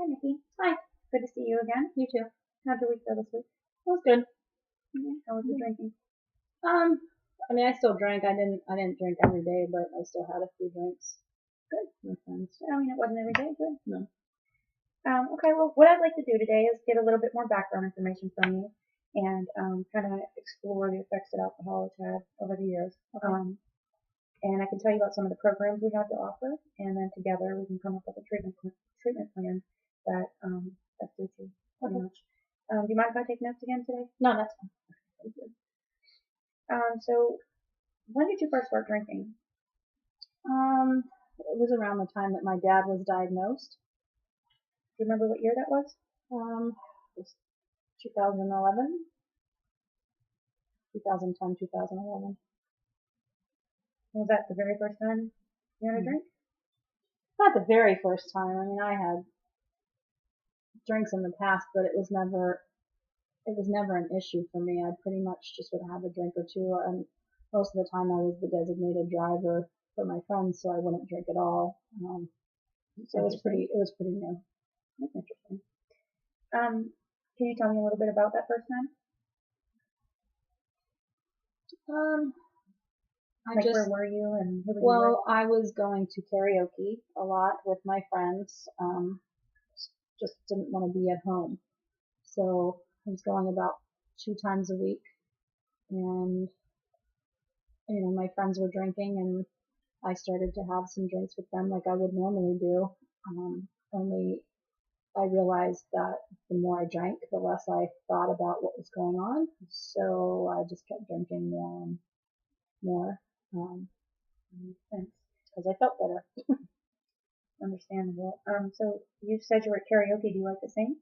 Hi, Nikki. Hi, Good to see you again. you too. How'd your week go this week? That was good. How was the drinking? Um, I mean, I still drank. I didn't drink every day, but I still had a few drinks Good. with friends. I mean, it wasn't every day. Good. No. Okay, well, what I'd like to do today is get a little bit more background information from you and kind of explore the effects that alcohol has had over the years. Okay. And I can tell you about some of the programs we have to offer, and then together we can come up with a treatment plan that that suits you pretty Okay. much. Do you mind if I take notes again today? No, that's fine. Thank you. So when did you first start drinking? It was around the time that my dad was diagnosed. Do you remember what year that was? It was 2011, 2010, 2011. Was that the very first time you had a Mhm. drink? Not the very first time. I mean, I had drinks in the past, but it was never an issue for me. I pretty much just would have a drink or two, and most of the time I was the designated driver for my friends, so I wouldn't drink at all. So it was pretty new. That's interesting. Can you tell me a little bit about that first time? Um, I Like, where just, were you and who were you with? well, I was going to karaoke a lot with my friends. Just didn't want to be at home, so I was going about 2 times a week, and my friends were drinking, and I started to have some drinks with them like I would normally do. Only I realized that the more I drank, the less I thought about what was going on. So I just kept drinking more and more, because I felt better. Understandable. So you said you were at karaoke. Do you like to sing?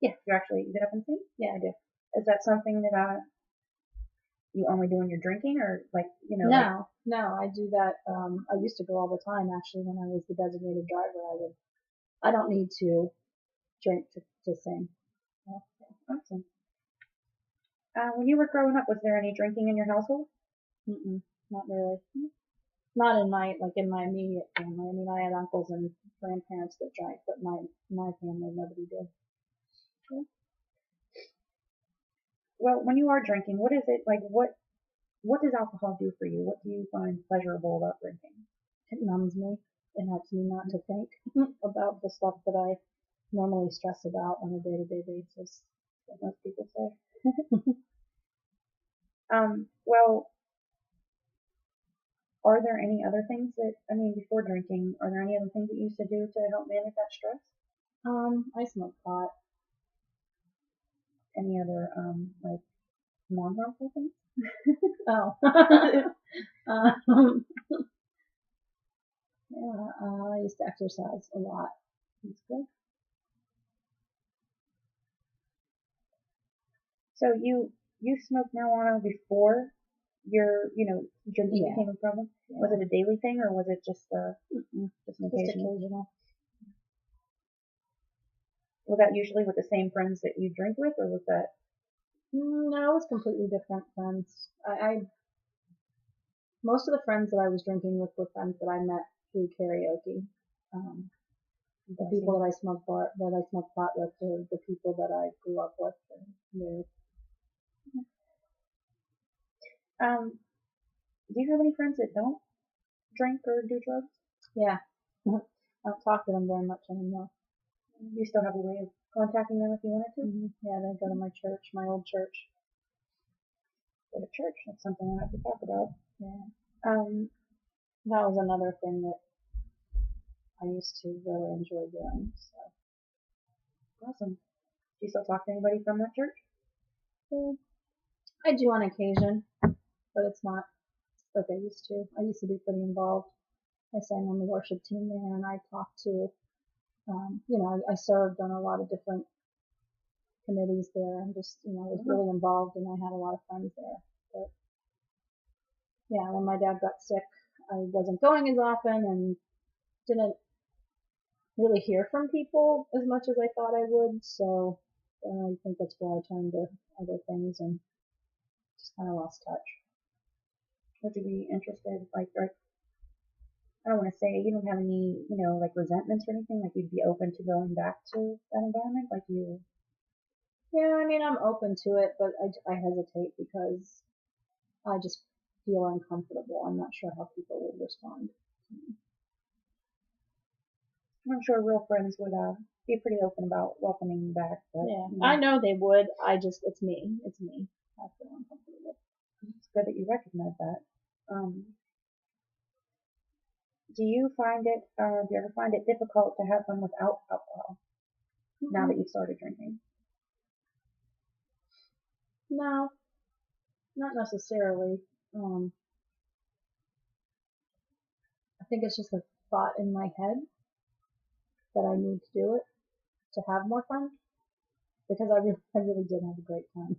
Yeah. You get up and sing? Yeah, I do. Is that something that you only do when you're drinking, or like like No, I do that. I used to go all the time actually when I was the designated driver. I don't need to drink to sing. awesome? When you were growing up, was there any drinking in your household? Mm-mm, not really. Not in my immediate family. I mean, I had uncles and grandparents that drank, but my family nobody did. Well, when you are drinking, what is it like? What does alcohol do for you? What do you find pleasurable about drinking? It numbs me. It helps me not to think about the stuff that I normally stress about on a day-to-day basis. Like most people say. Well, are there any other things that I mean before drinking? Are there any other things that you used to do to help manage that stress? I smoke pot. Any other like non-harmful things? Oh. Yeah, I used to exercise a lot. It's good. So you smoked marijuana before your drinking Yeah. became a problem? Was Yeah. it a daily thing or was it just just an Just occasional? occasional. Was that usually with the same friends that you drink with, or was that No, it was completely different friends. Most of the friends that I was drinking with were friends that I met through karaoke. Um, the people that I smoked pot with were the people that I grew up with and knew. um do you have any friends that don't drink or do drugs? Yeah. I don't talk to them very much anymore. Do you still have a way of contacting them if you wanted to? Yeah, they go to my church, my old church. Go to church. That's something we'll have to talk about. Yeah. Um, That was another thing that I used to really enjoy doing. awesome. Do you still talk to anybody from that church? So I do on occasion, but it's not like I used to. I used to be pretty involved. I sang on the worship team there, and I talked to, I served on a lot of different committees there, and just, was really involved, and I had a lot of friends there. But yeah, when my dad got sick, I wasn't going as often, and didn't really hear from people as much as I thought I would. So I think that's where I turned to other things and just kind of lost touch. Would you be interested, like, or I don't want to say you don't have any, like resentments or anything. Like you'd be open to going back to that environment, like you. Yeah, I mean, I'm open to it, but I hesitate because I just feel uncomfortable. I'm not sure how people would respond to me. I'm sure real friends would be pretty open about welcoming you back, but Yeah, I know they would. It's me. It's me. I feel uncomfortable. it's good that you recognize that. Do you ever find it difficult to have fun without alcohol now that you've started drinking? No, not necessarily. Um, I think it's just a thought in my head that I need to do it to have more fun because I really did have a great time.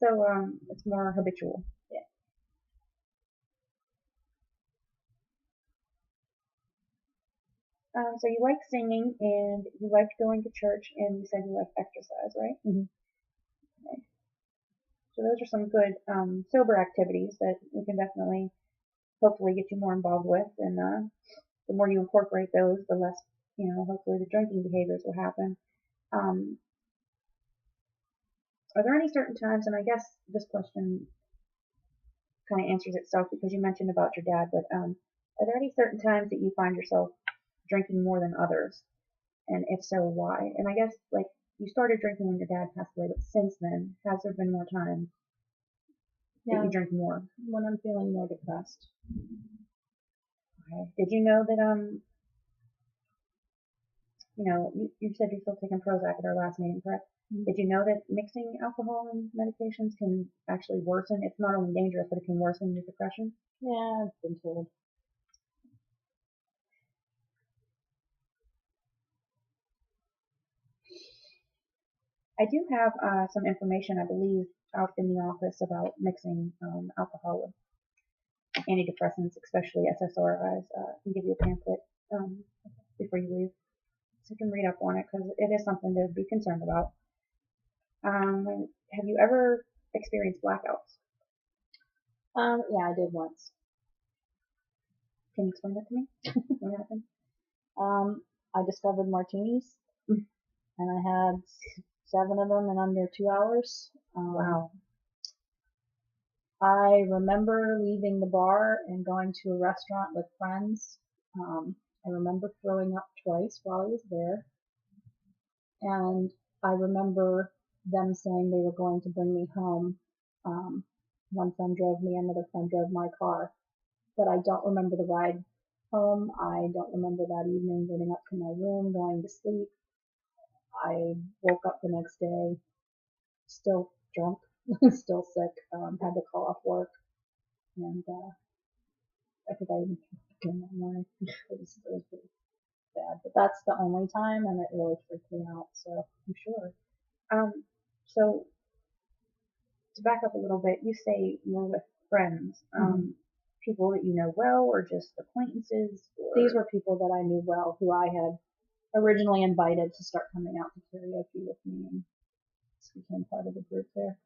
So, it's more habitual. Yeah. So you like singing and you liked going to church and you said you like exercise, right? Mhm. Okay. So those are some good, sober activities that we can definitely, hopefully get you more involved with. And, the more you incorporate those, the less, hopefully the drinking behaviors will happen. Um, are there any certain times, and I guess this question kind of answers itself because you mentioned about your dad, but, are there any certain times that you find yourself drinking more than others? And if so, why? And I guess, like, you started drinking when your dad passed away, but since then, has there been more times that Yeah, you drink more? when I'm feeling more depressed. Okay. Did you know that, you said you're still taking Prozac at our last meeting, correct? Mhm. Did you know that mixing alcohol and medications can actually worsen? It's not only dangerous, but it can worsen your depression. Yeah, I've been told. I do have some information, I believe, out in the office about mixing alcohol with antidepressants, especially SSRIs. I can give you a pamphlet before you leave, so you can read up on it because it is something to be concerned about. Have you ever experienced blackouts? Yeah, I did once. Can you explain that to me? What happened? I discovered martinis, Mm. and I had 7 of them in under 2 hours. Wow. I remember leaving the bar and going to a restaurant with friends. I remember throwing up twice while I was there, and I remember them saying they were going to bring me home. Um, one friend drove me, another friend drove my car, but I don't remember the ride home. I don't remember that evening getting up to my room, going to sleep. I woke up the next day still drunk, still sick, had to call off work, and I think I even in that morning. It was pretty bad, but that's the only time, and it really freaked me out. So I'm sure. So to back up a little bit, you say you were with friends, people that you know well, or just acquaintances? Or... These were people that I knew well, who I had originally invited to start coming out to karaoke with me, and became part of the group there.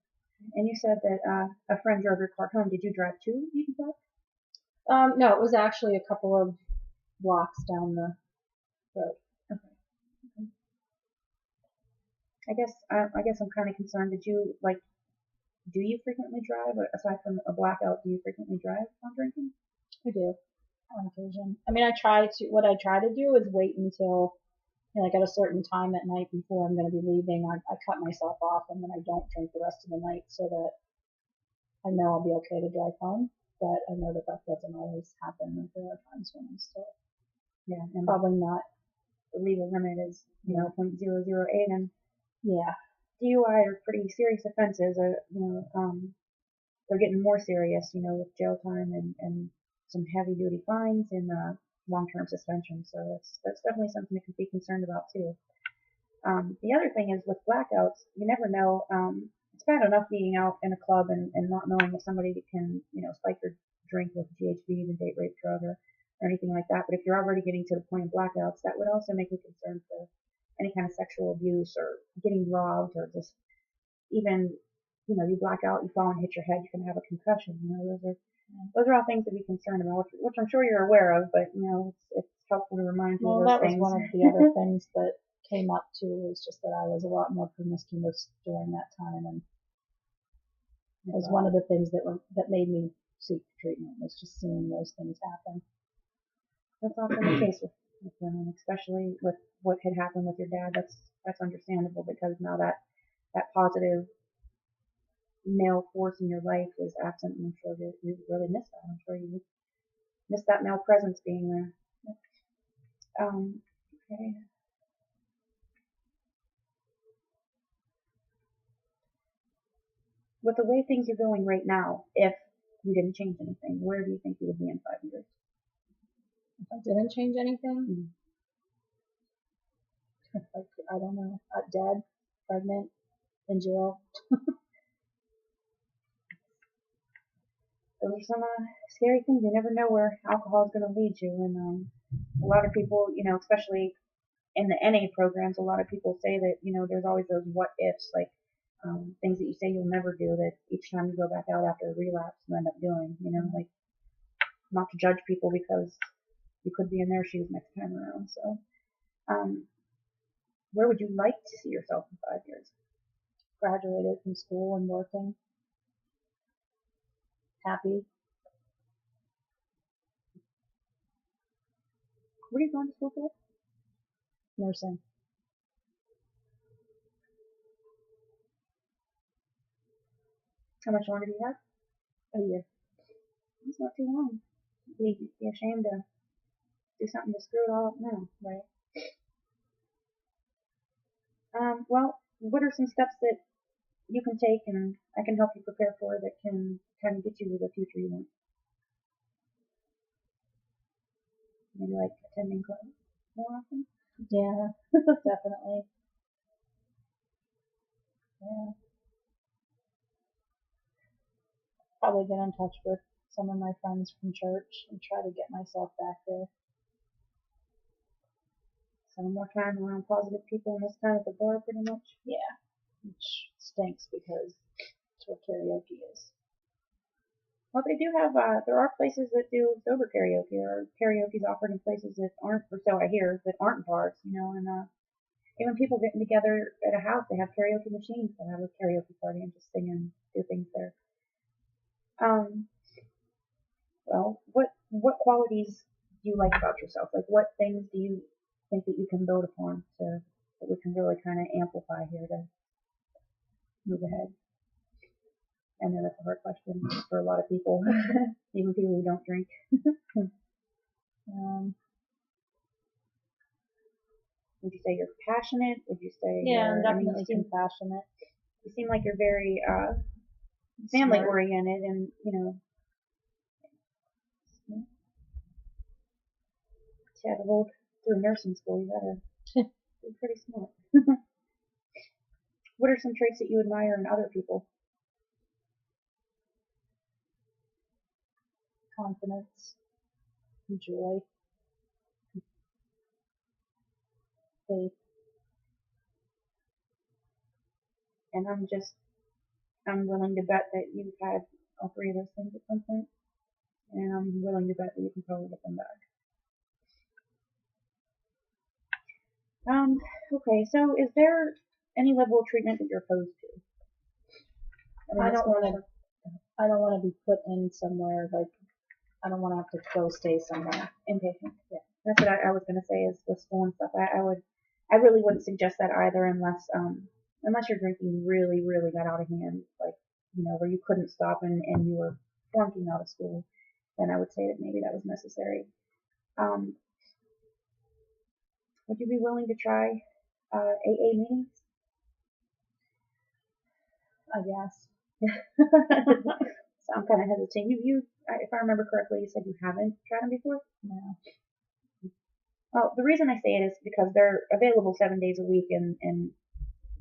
And you said that a friend drove your car home. Did you drive too? You drive? No, it was actually a couple of blocks down the road. Okay. Okay. I guess I'm kind of concerned. Do you frequently drive? Aside from a blackout, do you frequently drive while drinking? I do on occasion. I mean, what I try to do is wait until, like at a certain time at night before I'm going to be leaving. I cut myself off and then I don't drink the rest of the night so that I know I'll be okay to drive home. But I know that that doesn't always happen. Like there are times when I'm still, Yeah, and probably not. the legal limit is, 0.008, and Yeah. DUI are pretty serious offenses. They're getting more serious, with jail time and some heavy duty fines and long-term suspension. So that's definitely something to be concerned about too. The other thing is with blackouts, you never know. It's bad enough being out in a club and not knowing if somebody can, spike your drink with GHB, the date rape drug, or anything like that. But if you're already getting to the point of blackouts, that would also make me concerned for any kind of sexual abuse or getting robbed or just even you black out, you fall and hit your head, you can have a concussion. Those are all things to be concerned about, which I'm sure you're aware of, but it's helpful to remind you Well, of those that was things. one of the other things that came up too, was just that I was a lot more promiscuous during that time, and it was one of the things that made me seek treatment, was just seeing those things happen. That's often the case with women, especially with what had happened with your dad. That's understandable, because now that positive male force in your life is absent, and I'm sure you really miss that. I'm sure you miss that male presence being there. Okay. With the way things are going right now, if you didn't change anything, where do you think you would be in 5 years? If I didn't change anything, Mm-hmm. like, I don't know, dead, pregnant, in jail. Those are some scary things. You never know where alcohol is going to lead you, and a lot of people, especially in the NA programs, a lot of people say that there's always those what ifs, like things that you say you'll never do, that each time you go back out after a relapse you end up doing. Like, not to judge people, because you could be in their shoes next time around. So, where would you like to see yourself in 5 years? Graduated from school and working. Happy. What are you going to school for? Nursing. How much longer do you have? A year. It's not too long. You'd be ashamed to do something to screw it all up now, right? Well, what are some steps that you can take and I can help you prepare for, that can kind of get you to the future you want? Maybe like attending class more often? Yeah, definitely. Yeah. Probably get in touch with some of my friends from church and try to get myself back there. Spend more time around positive people, and this time at the bar, pretty much. Yeah, which stinks because it's what karaoke is. Well, they do have, there are places that do sober karaoke, or karaoke's offered in places that aren't, or so I hear, that aren't bars, and even people getting together at a house, they have karaoke machines that have a karaoke party and just sing and do things there. Well, what qualities do you like about yourself? Like, what things do you think that you can build upon that we can really kind of amplify here to move ahead? I know that's a hard question for a lot of people, even people who don't drink. Would you say you're passionate? Would you say Yeah, I'm definitely compassionate? You seem like you're very family oriented, and you had to hold through nursing school. You gotta be pretty smart. What are some traits that you admire in other people? Confidence, joy, faith. And I'm willing to bet that you've had all three of those things at some point, and I'm willing to bet that you can probably get them back. Okay, so is there any level of treatment that you're opposed to? I don't want to be put in somewhere, like, I don't want to have to go stay somewhere. Inpatient. Yeah, that's what I was gonna say, is with school and stuff. I really wouldn't suggest that either, unless your drinking really, really got out of hand, like, where you couldn't stop and you were flunking out of school. Then I would say that maybe that was necessary. Would you be willing to try AA meetings? I guess. So I'm kind of hesitating. If I remember correctly, you said you haven't tried them before? No. Well, the reason I say it is because they're available 7 days a week, and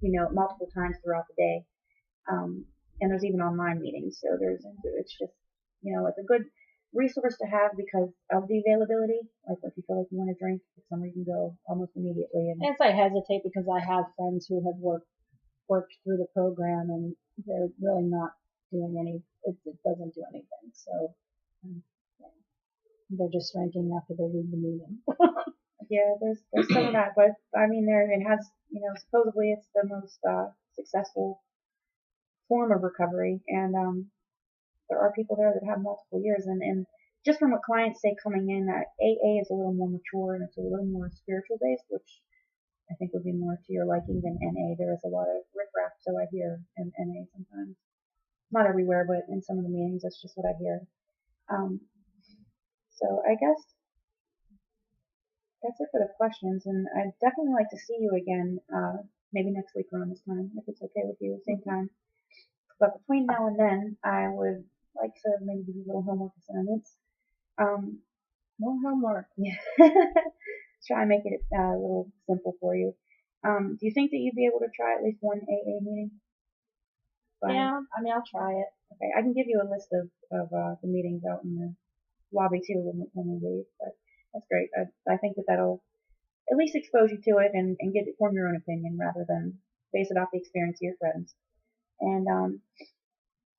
multiple times throughout the day. And there's even online meetings. So it's just, it's a good resource to have because of the availability. Like, if you feel like you want to drink, it's somewhere you can go almost immediately. And I hesitate because I have friends who have worked worked through the program and they're really not doing it doesn't do anything. So um, they're just ranking after they read the meeting. Yeah, there's some of that, but I mean, it has, supposedly it's the most successful form of recovery, and there are people there that have multiple years, and just from what clients say coming in, that AA is a little more mature and it's a little more spiritual based, which I think would be more to your liking than NA. There is a lot of riffraff, so I hear in NA sometimes. Not everywhere, but in some of the meetings, that's just what I hear. Um, so I guess that's it for the questions, and I'd definitely like to see you again, maybe next week around this time, if it's okay with you, same time. But between now and then, I would like to maybe do little homework assignments. More homework. Yeah. Try and make it a little simple for you. Do you think that you'd be able to try at least one AA meeting? Yeah, I mean, I'll try it. Okay, I can give you a list of the meetings out in the lobby too when we leave, but that's great. I think that that'll at least expose you to it and get it form your own opinion rather than base it off the experience of your friends. And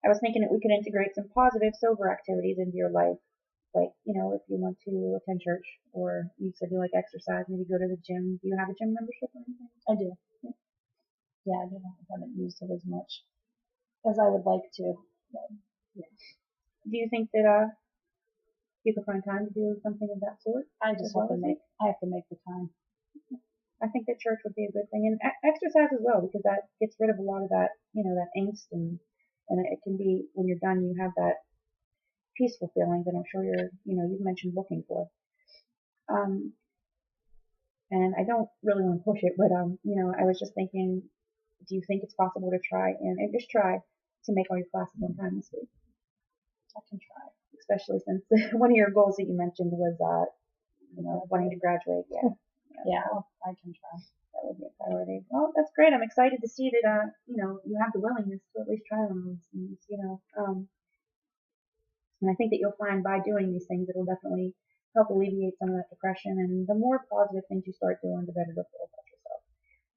I was thinking that we could integrate some positive sober activities into your life, like if you want to attend church or you said you like exercise, maybe go to the gym. Do you have a gym membership or anything? I do. Yeah, I haven't used it as much as I would like to. But, yeah. Do you think that you could find time to do something of that sort? I have to make the time. I think that church would be a good thing, and exercise as well, because that gets rid of a lot of that, that angst, and it can be when you're done, you have that peaceful feeling that I'm sure you've mentioned looking for. And I don't really want to push it, but I was just thinking, do you think it's possible to try and just try to make all your classes on time this week? I can try, especially since one of your goals that you mentioned was, wanting to graduate. Yeah. Yeah, I can try. That would be a priority. Well, that's great. I'm excited to see that, you have the willingness to at least try one of these things, and I think that you'll find by doing these things, it'll definitely help alleviate some of that depression. And the more positive things you start doing, the better you'll feel about yourself.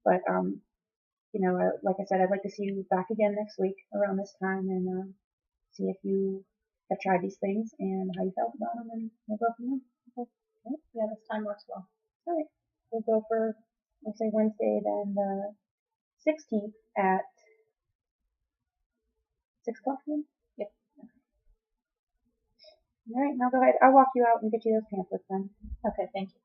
But, like I said, I'd like to see you back again next week around this time and see if you have tried these things and how you felt about them, and we'll go from there. Okay. Yeah, this time works well. All right. We'll go for, we'll say Wednesday, then the 16th at 6 o'clock then? Yep. All right, now go ahead. I'll walk you out and get you those pamphlets then. Okay, thank you.